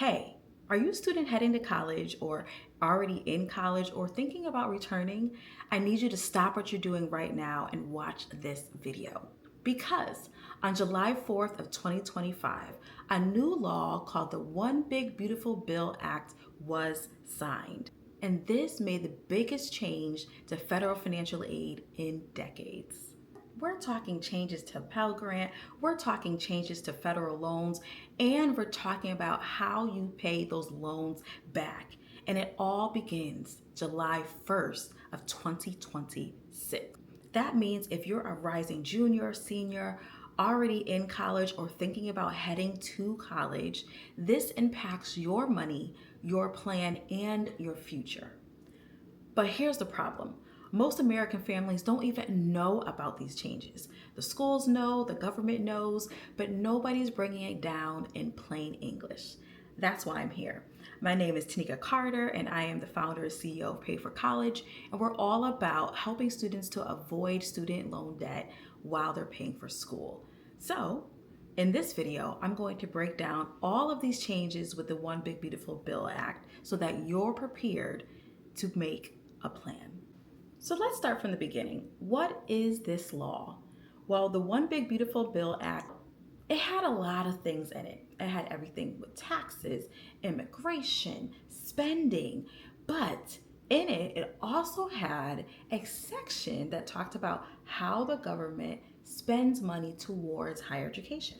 Hey, are you a student heading to college or already in college or thinking about returning? I need you to stop what you're doing right now and watch this video. Because on July 4th of 2025, a new law called the One Big Beautiful Bill Act was signed. And this made the biggest change to federal financial aid in decades. We're talking changes to Pell Grant, we're talking changes to federal loans, and we're talking about how you pay those loans back. And it all begins July 1st of 2026. That means if you're a rising junior, senior, already in college, or thinking about heading to college, this impacts your money, your plan, and your future. But here's the problem. Most American families don't even know about these changes. The schools know, the government knows, but nobody's bringing it down in plain English. That's why I'm here. My name is Tanika Carter, and I am the founder and CEO of Pay for College, and we're all about helping students to avoid student loan debt while they're paying for school. So, in this video, I'm going to break down all of these changes with the One Big Beautiful Bill Act so that you're prepared to make a plan. So let's start from the beginning. What is this law? Well, the One Big Beautiful Bill Act, it had a lot of things in it. It had everything with taxes, immigration, spending, but in it, it also had a section that talked about how the government spends money towards higher education.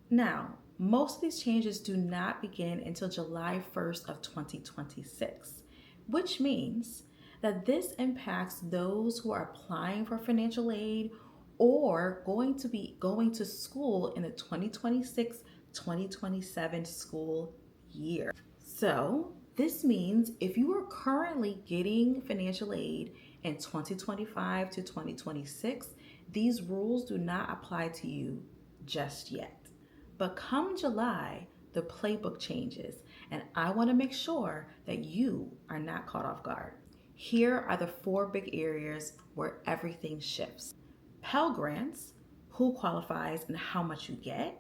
Now, most of these changes do not begin until July 1st of 2026, which means that this impacts those who are applying for financial aid or going to school in the 2026-2027 school year. So this means if you are currently getting financial aid in 2025 to 2026, these rules do not apply to you just yet. But come July, the playbook changes, and I want to make sure that you are not caught off guard. Here are the 4 big areas where everything shifts. Pell Grants, who qualifies and how much you get.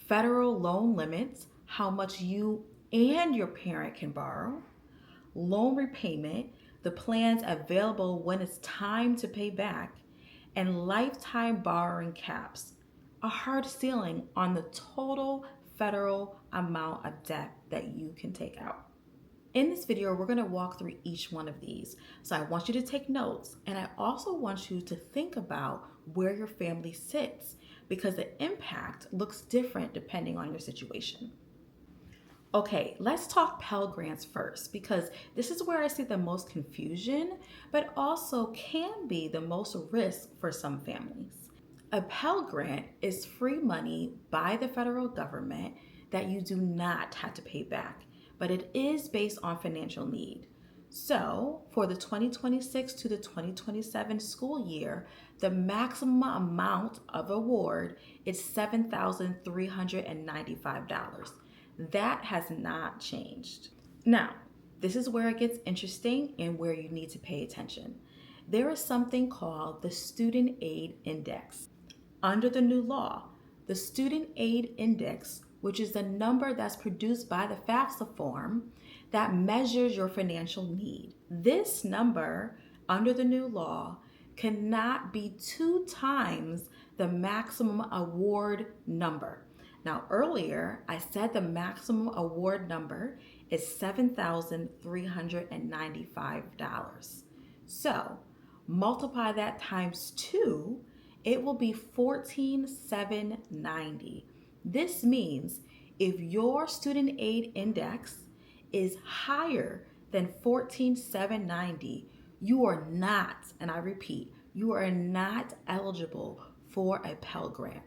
Federal loan limits, how much you and your parent can borrow. Loan repayment, the plans available when it's time to pay back. And lifetime borrowing caps, a hard ceiling on the total federal amount of debt that you can take out. In this video, we're going to walk through each one of these. So I want you to take notes, and I also want you to think about where your family sits because the impact looks different depending on your situation. Okay, let's talk Pell Grants first because this is where I see the most confusion, but also can be the most risk for some families. A Pell Grant is free money by the federal government that you do not have to pay back, but it is based on financial need. So for the 2026 to the 2027 school year, the maximum amount of award is $7,395. That has not changed. Now, this is where it gets interesting and where you need to pay attention. There is something called the Student Aid Index. Under the new law, the Student Aid Index, which is the number that's produced by the FAFSA form that measures your financial need. This number, under the new law, cannot be 2 times the maximum award number. Now, earlier, I said the maximum award number is $7,395. So, multiply that times 2, it will be $14,790. This means if your student aid index is higher than $14,790, you are not, and I repeat, you are not eligible for a Pell Grant.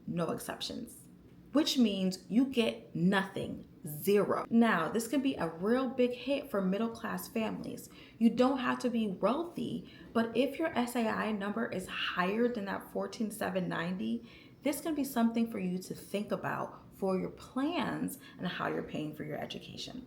No exceptions. Which means you get nothing, 0. Now, this can be a real big hit for middle-class families. You don't have to be wealthy, but if your SAI number is higher than that $14,790, this can be something for you to think about for your plans and how you're paying for your education.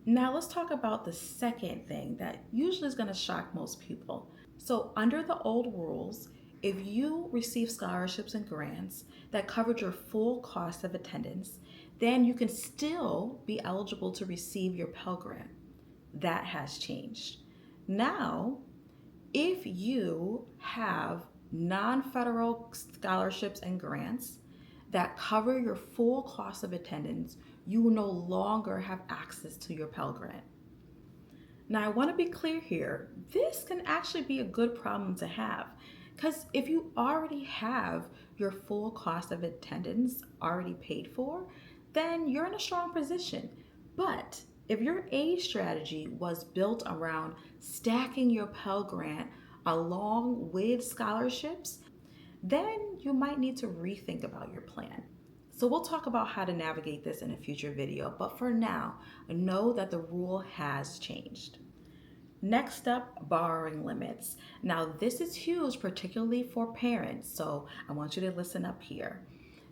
Now let's talk about the second thing that usually is going to shock most people. So under the old rules, if you receive scholarships and grants that covered your full cost of attendance, then you can still be eligible to receive your Pell Grant. That has changed. Now, if you have non-federal scholarships and grants that cover your full cost of attendance, you will no longer have access to your Pell Grant. Now, I want to be clear here. This can actually be a good problem to have because if you already have your full cost of attendance already paid for, then you're in a strong position. But if your aid strategy was built around stacking your Pell Grant along with scholarships, then you might need to rethink about your plan. So we'll talk about how to navigate this in a future video, but for now, know that the rule has changed. Next up, borrowing limits. Now, this is huge, particularly for parents, so I want you to listen up here.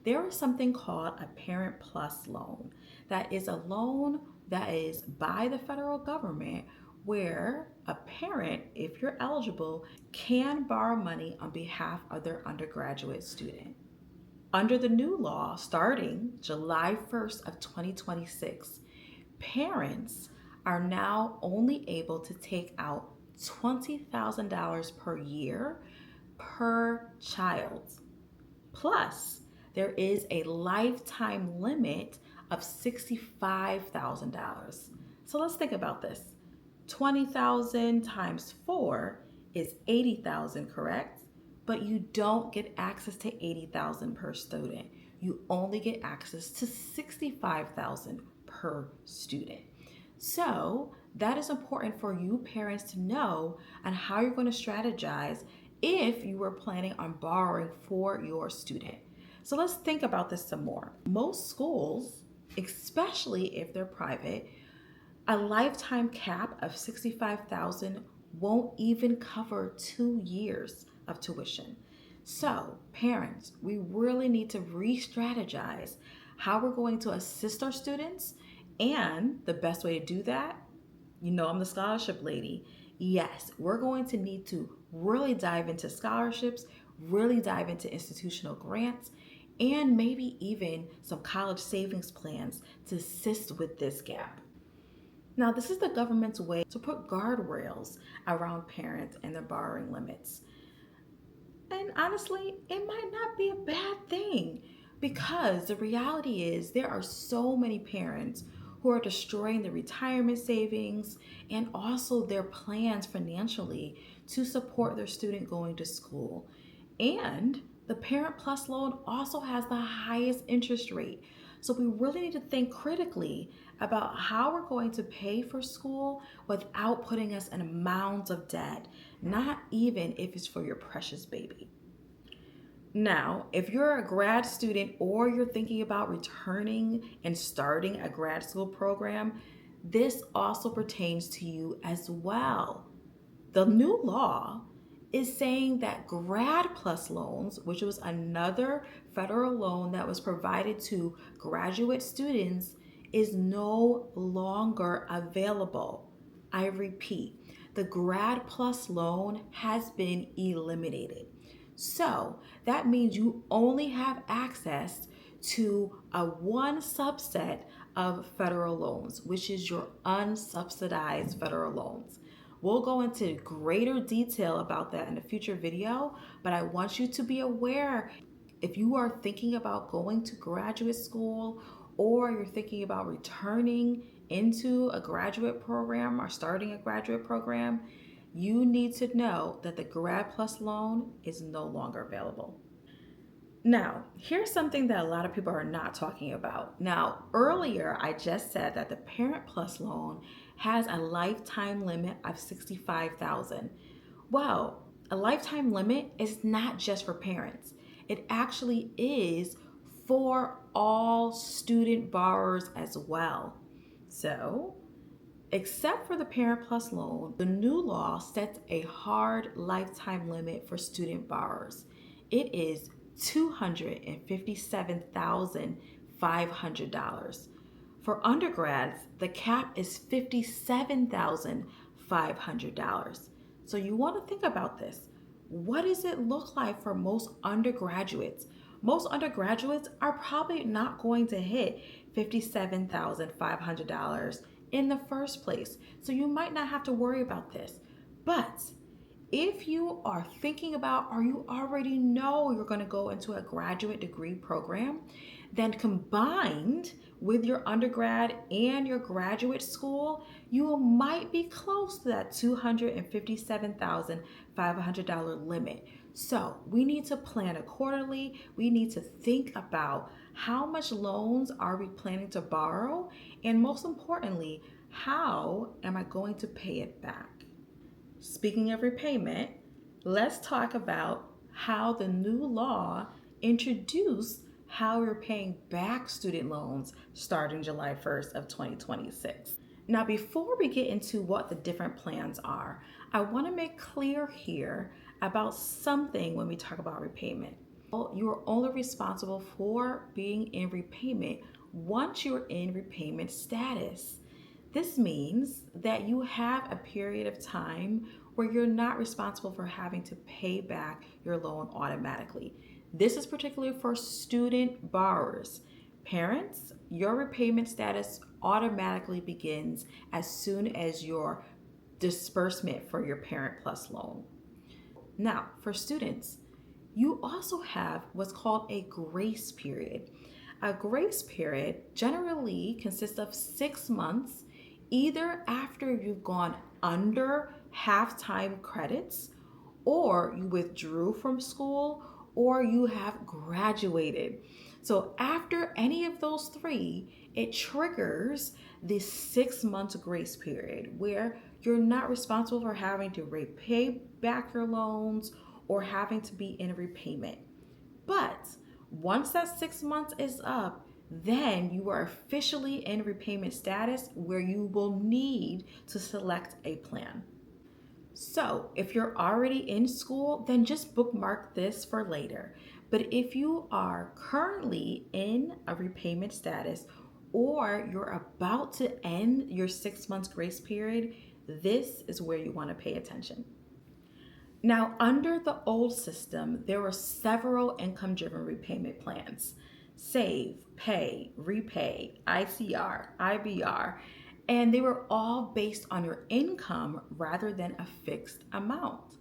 There is something called a Parent Plus loan. That is a loan that is by the federal government where a parent, if you're eligible, can borrow money on behalf of their undergraduate student. Under the new law, starting July 1st of 2026, parents are now only able to take out $20,000 per year per child. Plus, there is a lifetime limit of $65,000. So let's think about this. 20,000 times 4 is 80,000, correct? But you don't get access to 80,000 per student. You only get access to 65,000 per student. So that is important for you parents to know on how you're going to strategize if you were planning on borrowing for your student. So let's think about this some more. Most schools, especially if they're private, a lifetime cap of $65,000 won't even cover 2 years of tuition. So parents, we really need to re-strategize how we're going to assist our students. And the best way to do that, you know I'm the scholarship lady. Yes, we're going to need to really dive into scholarships, really dive into institutional grants, and maybe even some college savings plans to assist with this gap. Now, this is the government's way to put guardrails around parents and their borrowing limits. And honestly, it might not be a bad thing because the reality is there are so many parents who are destroying their retirement savings and also their plans financially to support their student going to school. And the Parent Plus loan also has the highest interest rate. So we really need to think critically about how we're going to pay for school without putting us in mounds of debt, not even if it's for your precious baby. Now, if you're a grad student or you're thinking about returning and starting a grad school program, this also pertains to you as well. The new law is saying that Grad Plus loans, which was another federal loan that was provided to graduate students, is no longer available. I repeat, the Grad Plus loan has been eliminated. So that means you only have access to a one subset of federal loans, which is your unsubsidized federal loans. We'll go into greater detail about that in a future video, but I want you to be aware if you are thinking about going to graduate school or you're thinking about returning into a graduate program or starting a graduate program, you need to know that the Grad Plus loan is no longer available. Now, here's something that a lot of people are not talking about. Now, earlier I just said that the Parent Plus loan has a lifetime limit of $65,000. Well, a lifetime limit is not just for parents. It actually is for all student borrowers as well. So, except for the Parent Plus loan, the new law sets a hard lifetime limit for student borrowers. It is $257,500. For undergrads, the cap is $57,500. So you want to think about this. What does it look like for most undergraduates? Most undergraduates are probably not going to hit $57,500 in the first place. So you might not have to worry about this. But if you are thinking about, or you already know you're going to go into a graduate degree program, then combined with your undergrad and your graduate school, you might be close to that $257,500 limit. So we need to plan accordingly. We need to think about how much loans are we planning to borrow, and most importantly, how am I going to pay it back? Speaking of repayment, let's talk about how the new law introduced how we're paying back student loans starting July 1st of 2026. Now, before we get into what the different plans are, I want to make clear here about something when we talk about repayment. You are only responsible for being in repayment once you're in repayment status. This means that you have a period of time where you're not responsible for having to pay back your loan automatically. This is particularly for student borrowers. Parents, your repayment status automatically begins as soon as your disbursement for your Parent Plus loan. Now, for students, you also have what's called a grace period. A grace period generally consists of 6 months, either after you've gone under half-time credits, or you withdrew from school, or you have graduated. So after any of those three, it triggers the 6 months grace period where you're not responsible for having to repay back your loans or having to be in repayment. But once that 6 months is up, then you are officially in repayment status where you will need to select a plan. So if you're already in school, then just bookmark this for later. But if you are currently in a repayment status or you're about to end your 6 months grace period, this is where you want to pay attention. Now, under the old system, there were several income-driven repayment plans: Save, Pay, Repay, ICR, IBR, and they were all based on your income rather than a fixed amount.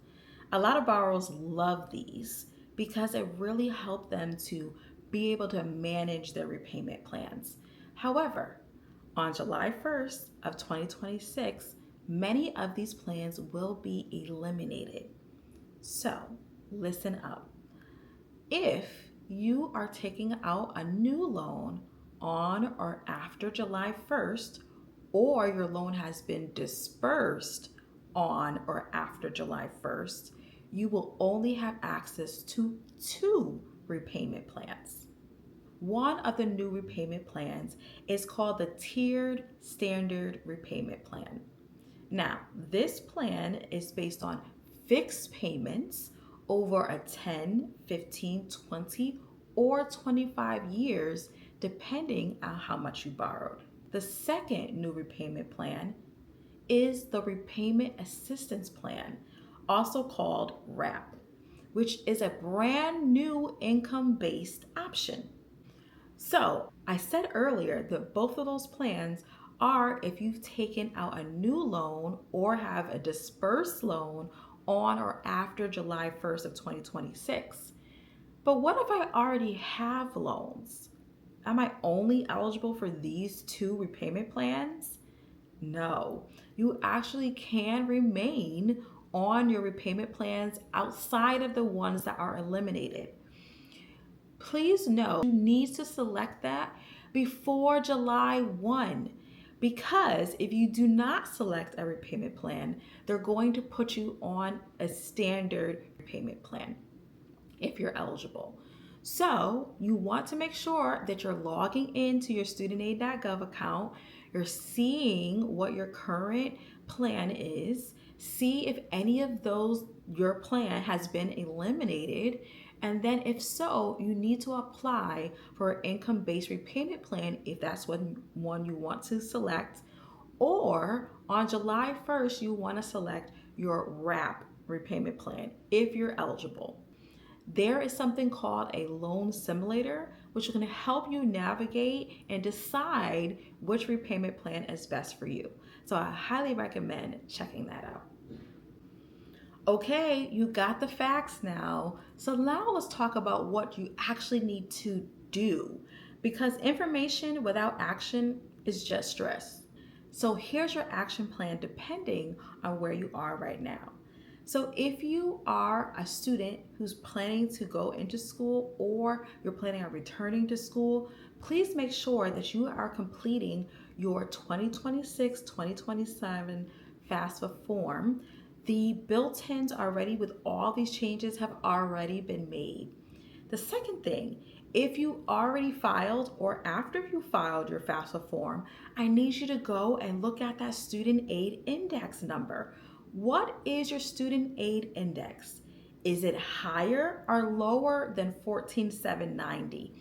A lot of borrowers love these because it really helped them to be able to manage their repayment plans. However, on July 1st of 2026, many of these plans will be eliminated. So, listen up. If you are taking out a new loan on or after July 1st, or your loan has been dispersed on or after July 1st, you will only have access to 2 repayment plans. One of the new repayment plans is called the Tiered Standard Repayment Plan. Now, this plan is based on fixed payments over a 10, 15, 20, or 25 years, depending on how much you borrowed. The second new repayment plan is the Repayment Assistance Plan, also called RAP, which is a brand new income-based option. So I said earlier that both of those plans are if you've taken out a new loan or have a dispersed loan on or after July 1st of 2026. But what if I already have loans? Am I only eligible for these 2 repayment plans? No, you actually can remain on your repayment plans outside of the ones that are eliminated. Please know you need to select that before July 1, because if you do not select a repayment plan, they're going to put you on a standard repayment plan if you're eligible. So you want to make sure that you're logging into your studentaid.gov account, you're seeing what your current plan is, see if any of those, your plan has been eliminated, and then if so, you need to apply for an income-based repayment plan if that's one you want to select, or on July 1st, you want to select your RAP repayment plan if you're eligible. There is something called a loan simulator, which is going to help you navigate and decide which repayment plan is best for you. So I highly recommend checking that out. Okay, you got the facts now. So now let's talk about what you actually need to do, because information without action is just stress. So here's your action plan depending on where you are right now. So if you are a student who's planning to go into school or you're planning on returning to school, please make sure that you are completing your 2026-2027 FAFSA form. The built-ins already with all these changes have already been made. The second thing, if you already filed or after you filed your FAFSA form, I need you to go and look at that student aid index number. What is your student aid index? Is it higher or lower than 14,790?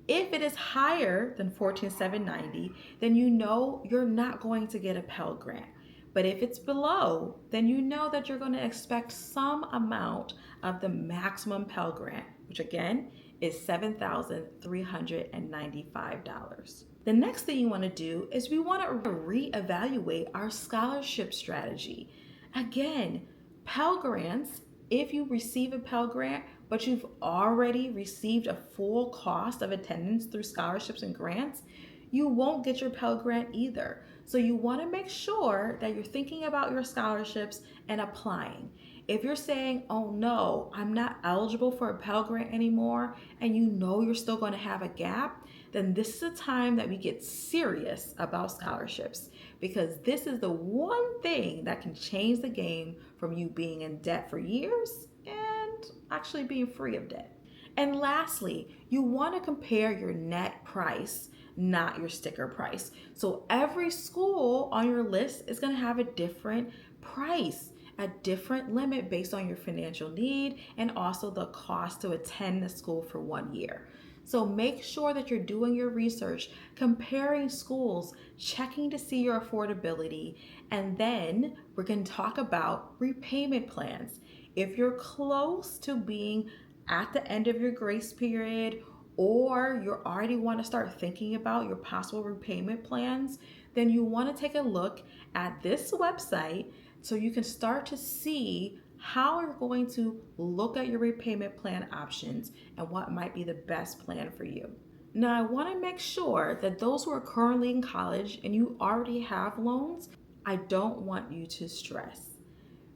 If it is higher than 14,790, then you know you're not going to get a Pell Grant. But if it's below, then you know that you're going to expect some amount of the maximum Pell Grant, which again is $7,395. The next thing you want to do is we want to reevaluate our scholarship strategy. Again, Pell Grants, if you receive a Pell Grant, but you've already received a full cost of attendance through scholarships and grants, you won't get your Pell Grant either. So you want to make sure that you're thinking about your scholarships and applying. If you're saying, oh no, I'm not eligible for a Pell Grant anymore, and you know you're still going to have a gap, then this is a time that we get serious about scholarships, because this is the one thing that can change the game from you being in debt for years and actually being free of debt. And lastly, you want to compare your net price, not your sticker price. So every school on your list is going to have a different price, a different limit based on your financial need and also the cost to attend the school for 1 year. So make sure that you're doing your research, comparing schools, checking to see your affordability, and then we're going to talk about repayment plans. If you're close to being at the end of your grace period, or you already want to start thinking about your possible repayment plans, then you want to take a look at this website so you can start to see how you're going to look at your repayment plan options and what might be the best plan for you. Now, I want to make sure that those who are currently in college and you already have loans, I don't want you to stress,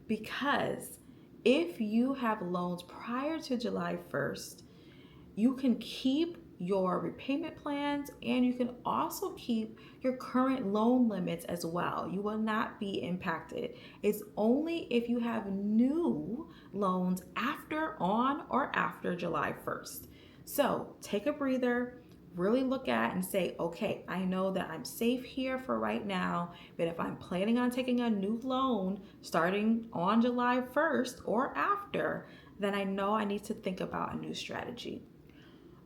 because if you have loans prior to July 1st, you can keep your repayment plans and you can also keep your current loan limits as well. You will not be impacted. It's only if you have new loans on or after July 1st. So take a breather, really look at and say, okay, I know that I'm safe here for right now, but if I'm planning on taking a new loan starting on July 1st or after, then I know I need to think about a new strategy.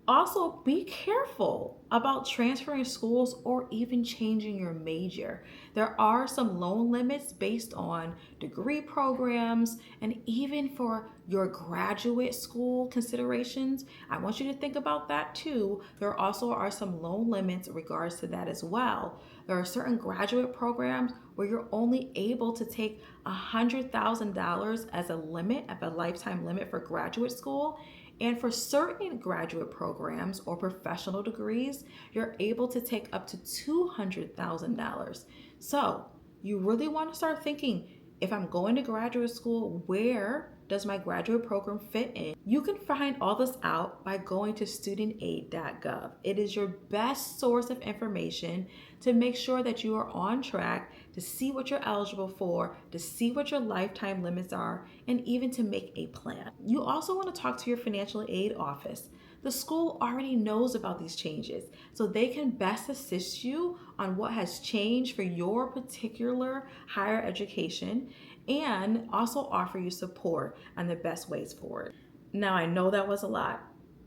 Also, be careful about transferring schools or even changing your major. There are some loan limits based on degree programs and even for your graduate school considerations. I want you to think about that too. There also are some loan limits in regards to that as well. There are certain graduate programs where you're only able to take $100,000 as a limit, of a lifetime limit for graduate school. And for certain graduate programs or professional degrees, you're able to take up to $200,000. So you really want to start thinking, if I'm going to graduate school, where does my graduate program fit in? You can find all this out by going to studentaid.gov. It is your best source of information to make sure that you are on track, to see what you're eligible for, to see what your lifetime limits are, and even to make a plan. You also want to talk to your financial aid office. The school already knows about these changes, so they can best assist you on what has changed for your particular higher education and also offer you support on the best ways forward. Now, I know that was a lot,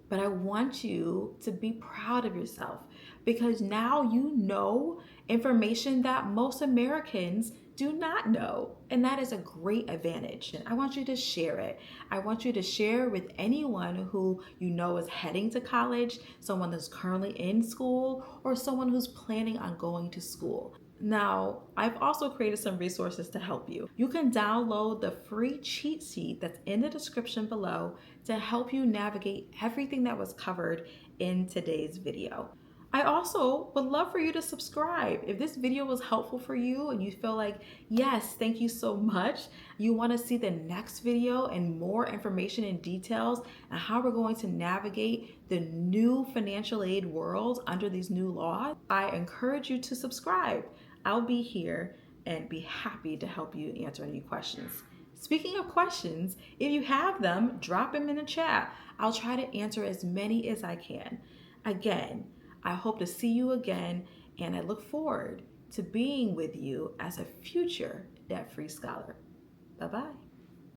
but I want you to be proud of yourself, because now you know information that most Americans do not know. And that is a great advantage. And I want you to share it. I want you to share with anyone who you know is heading to college, someone that's currently in school, or someone who's planning on going to school. Now, I've also created some resources to help you. You can download the free cheat sheet that's in the description below to help you navigate everything that was covered in today's video. I also would love for you to subscribe. If this video was helpful for you and you feel like, yes, thank you so much, you want to see the next video and more information and details on how we're going to navigate the new financial aid world under these new laws, I encourage you to subscribe. I'll be here and be happy to help you answer any questions. Speaking of questions, if you have them, drop them in the chat. I'll try to answer as many as I can. Again, I hope to see you again, and I look forward to being with you as a future debt-free scholar. Bye-bye.